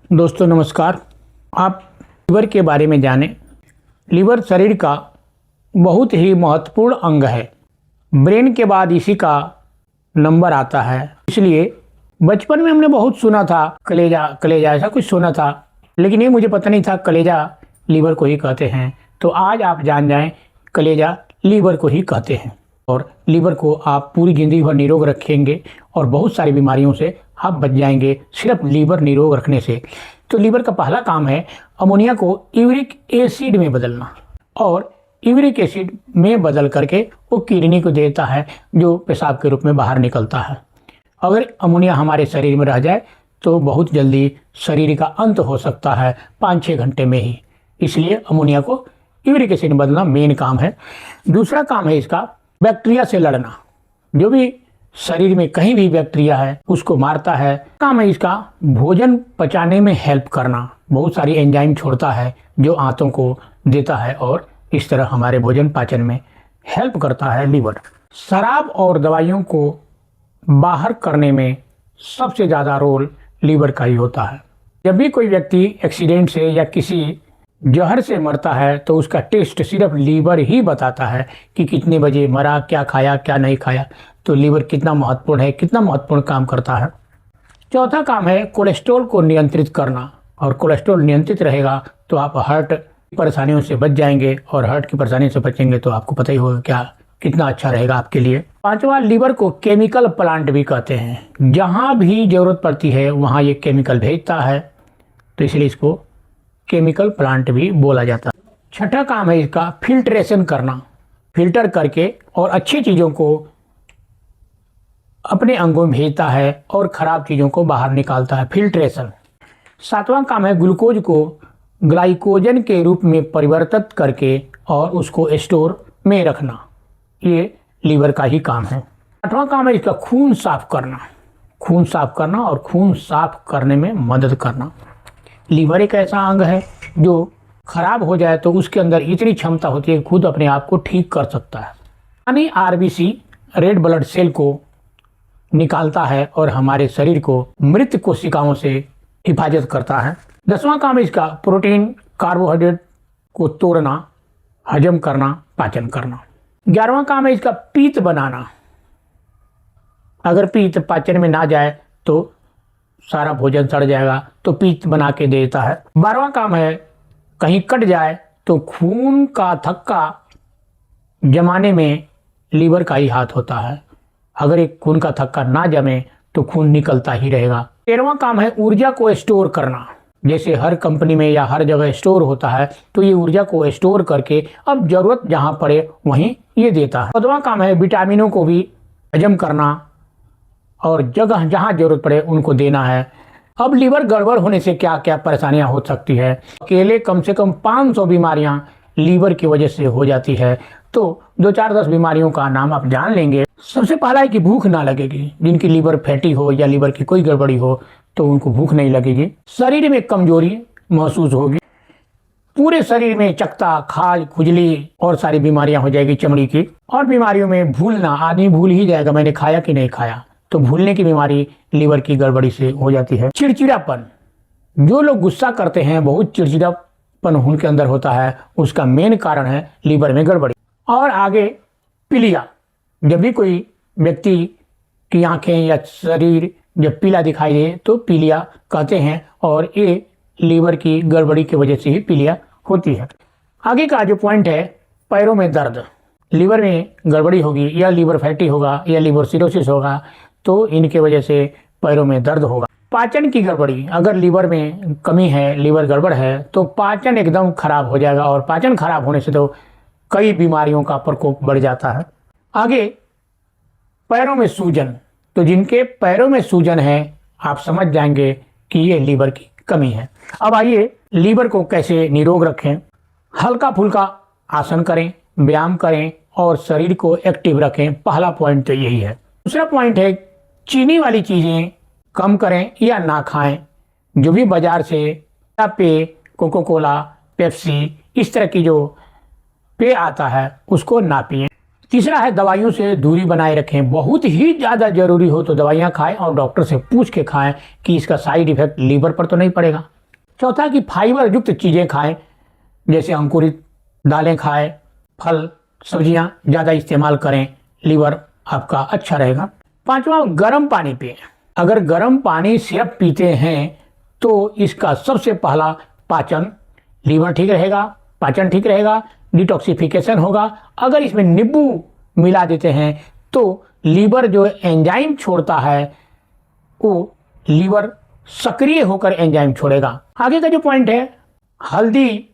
दोस्तों नमस्कार। आप लीवर के बारे में जानें। लीवर शरीर का बहुत ही महत्वपूर्ण अंग है। ब्रेन के बाद इसी का नंबर आता है। इसलिए बचपन में हमने बहुत सुना था कलेजा कलेजा ऐसा कुछ सुना था, लेकिन ये मुझे पता नहीं था कलेजा लीवर को ही कहते हैं। तो आज आप जान जाएं कलेजा लीवर को ही कहते हैं और लीवर को आप पूरी जिंदगी भर निरोग रखेंगे और बहुत सारी बीमारियों से आप बच जाएंगे सिर्फ लीवर निरोग रखने से। तो लीवर का पहला काम है अमोनिया को यूरिक एसिड में बदलना, और यूरिक एसिड में बदल करके वो किडनी को देता है जो पेशाब के रूप में बाहर निकलता है। अगर अमोनिया हमारे शरीर में रह जाए तो बहुत जल्दी शरीर का अंत हो सकता है 5-6 घंटे में ही। इसलिए अमोनिया को यूरिक एसिड में बदलना मेन काम है। दूसरा काम है इसका बैक्टीरिया से लड़ना। जो भी शरीर में कहीं भी बैक्टीरिया है उसको मारता है। काम है इसका भोजन पचाने में हेल्प करना। बहुत सारी एंजाइम छोड़ता है जो आंतों को देता है और इस तरह हमारे भोजन पाचन में हेल्प करता है लीवर। शराब और दवाइयों को बाहर करने में सबसे ज़्यादा रोल लीवर का ही होता है। जब भी कोई व्यक्ति एक्सीडेंट से या किसी जहर से मरता है तो उसका टेस्ट सिर्फ लीवर ही बताता है कि कितने बजे मरा, क्या खाया क्या नहीं खाया। तो लीवर कितना महत्वपूर्ण है, कितना महत्वपूर्ण काम करता है। चौथा काम है कोलेस्ट्रॉल को नियंत्रित करना, और कोलेस्ट्रॉल नियंत्रित रहेगा तो आप हार्ट परेशानियों से बच जाएंगे, और हार्ट की परेशानी से बचेंगे तो आपको पता ही होगा क्या कितना अच्छा रहेगा आपके लिए। पांचवा, लीवर को केमिकल प्लांट भी कहते हैं। जहाँ भी जरूरत पड़ती है वहाँ ये केमिकल भेजता है, तो इसलिए इसको केमिकल प्लांट भी बोला जाता है। छठा काम है इसका फिल्ट्रेशन करना, फिल्टर करके और अच्छी चीज़ों को अपने अंगों में भेजता है और ख़राब चीज़ों को बाहर निकालता है, फिल्ट्रेशन। सातवां काम है ग्लूकोज को ग्लाइकोजन के रूप में परिवर्तित करके और उसको स्टोर में रखना। ये लीवर का ही काम है। आठवां काम है इसका खून साफ करना, खून साफ करना और खून साफ करने में मदद करना। लीवर एक ऐसा अंग है जो खराब हो जाए तो उसके अंदर इतनी क्षमता होती है खुद अपने आप को ठीक कर सकता है। यानी आरबीसी रेड ब्लड सेल को निकालता है और हमारे शरीर को मृत कोशिकाओं से हिफाजत करता है। 10वां काम है इसका प्रोटीन कार्बोहाइड्रेट को तोड़ना, हजम करना, पाचन करना। 11वां काम है इसका पीत बनाना। अगर पीत पाचन में ना जाए तो सारा भोजन सड़ जाएगा, तो पीत बना के देता है। 12वां काम है कहीं कट जाए तो खून का थक्का जमाने में लीवर का ही हाथ होता है। अगर एक खून का थक्का ना जमे तो खून निकलता ही रहेगा। 13वां काम है ऊर्जा को स्टोर करना। जैसे हर कंपनी में या हर जगह स्टोर होता है तो ये ऊर्जा को स्टोर करके अब जरूरत जहां पड़े वहीं ये देता है। 14वां काम है विटामिनों को भी हजम करना और जगह जहां जरूरत पड़े उनको देना है। अब लीवर गड़बड़ होने से क्या क्या परेशानियां हो सकती है। अकेले कम से कम 500 बीमारियां लीवर की वजह से हो जाती है। तो 2-4-10 बीमारियों का नाम आप जान लेंगे। सबसे पहला है कि भूख ना लगेगी। जिनकी लीवर फैटी हो या लीवर की कोई गड़बड़ी हो तो उनको भूख नहीं लगेगी। शरीर में कमजोरी महसूस होगी। पूरे शरीर में चकता, खाज, खुजली और सारी बीमारियां हो जाएगी चमड़ी की। और बीमारियों में भूलना, आदमी भूल ही जाएगा मैंने खाया कि नहीं खाया, तो भूलने की बीमारी लीवर की गड़बड़ी से हो जाती है। चिड़चिड़ापन, जो लोग गुस्सा करते हैं बहुत चिड़चिड़ापन उनके अंदर होता है, उसका मेन कारण है लीवर में गड़बड़ी। और आगे पीलिया, जब भी कोई व्यक्ति की आंखें या शरीर जब पीला दिखाई दे तो पीलिया कहते हैं, और ये लीवर की गड़बड़ी की वजह से ही पीलिया होती है। आगे का जो पॉइंट है पैरों में दर्द, लीवर में गड़बड़ी होगी या लीवर फैटी होगा या लीवर सिरोसिस होगा तो इनके वजह से पैरों में दर्द होगा। पाचन की गड़बड़ी, अगर लीवर में कमी है, लीवर गड़बड़ है तो पाचन एकदम खराब हो जाएगा, और पाचन खराब होने से तो कई बीमारियों का प्रकोप बढ़ जाता है। आगे पैरों में सूजन, तो जिनके पैरों में सूजन है आप समझ जाएंगे कि ये लीवर की कमी है। अब आइए लीवर को कैसे निरोग रखें। हल्का फुल्का आसन करें, व्यायाम करें और शरीर को एक्टिव रखें। पहला पॉइंट तो यही है। दूसरा पॉइंट है चीनी वाली चीज़ें कम करें या ना खाएं। जो भी बाजार से पेय, कोको कोला, पेप्सी, इस तरह की जो पेय आता है उसको ना पिएं। तीसरा है दवाइयों से दूरी बनाए रखें। बहुत ही ज़्यादा जरूरी हो तो दवाइयाँ खाएं और डॉक्टर से पूछ के खाएं कि इसका साइड इफेक्ट लीवर पर तो नहीं पड़ेगा। चौथा कि फाइबर युक्त चीज़ें खाएं, जैसे अंकुरित दालें खाएं, फल सब्जियां ज़्यादा इस्तेमाल करें, लीवर आपका अच्छा रहेगा। पांचवा, गर्म पानी पिएं। अगर गर्म पानी सिर्फ पीते हैं तो इसका सबसे पहला पाचन, लीवर ठीक रहेगा, पाचन ठीक रहेगा, डिटॉक्सिफिकेशन होगा। अगर इसमें नींबू मिला देते हैं तो लीवर जो एंजाइम छोड़ता है वो लीवर सक्रिय होकर एंजाइम छोड़ेगा। आगे का जो पॉइंट है, हल्दी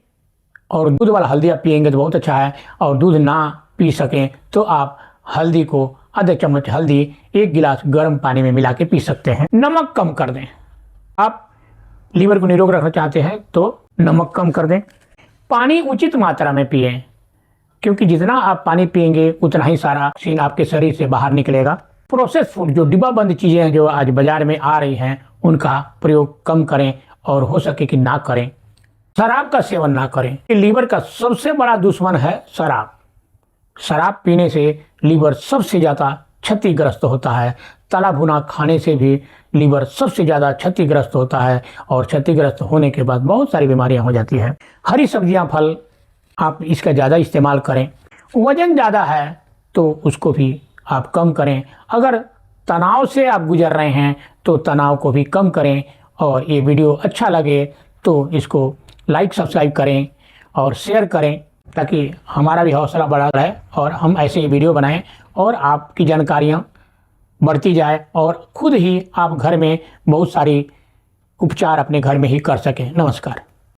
और दूध वाला हल्दी आप पिएंगे तो बहुत अच्छा है, और दूध ना पी सकें तो आप हल्दी को आधा चम्मच हल्दी 1 गिलास गर्म पानी में मिला के पी सकते हैं। नमक कम कर दें। आप लीवर को निरोग रखना चाहते हैं तो नमक कम कर दें। पानी उचित मात्रा में पिएं, क्योंकि जितना आप पानी पिएंगे उतना ही सारा ऑक्सीजन आपके शरीर से बाहर निकलेगा। प्रोसेस फूड, जो डिब्बाबंद चीज़ें हैं जो आज बाजार में आ रही हैं, उनका प्रयोग कम करें और हो सके कि ना करें। शराब का सेवन ना करें। लीवर का सबसे बड़ा दुश्मन है शराब। शराब पीने से लीवर सबसे ज़्यादा क्षतिग्रस्त होता है। तला भुना खाने से भी लीवर सबसे ज़्यादा क्षतिग्रस्त होता है, और क्षतिग्रस्त होने के बाद बहुत सारी बीमारियां हो जाती हैं। हरी सब्जियां, फल आप इसका ज़्यादा इस्तेमाल करें। वज़न ज़्यादा है तो उसको भी आप कम करें। अगर तनाव से आप गुजर रहे हैं तो तनाव को भी कम करें। और ये वीडियो अच्छा लगे तो इसको लाइक सब्सक्राइब करें और शेयर करें, ताकि हमारा भी हौसला बढ़ा रहे और हम ऐसे ही वीडियो बनाएं और आपकी जानकारियाँ बढ़ती जाए, और खुद ही आप घर में बहुत सारी उपचार अपने घर में ही कर सकें। नमस्कार।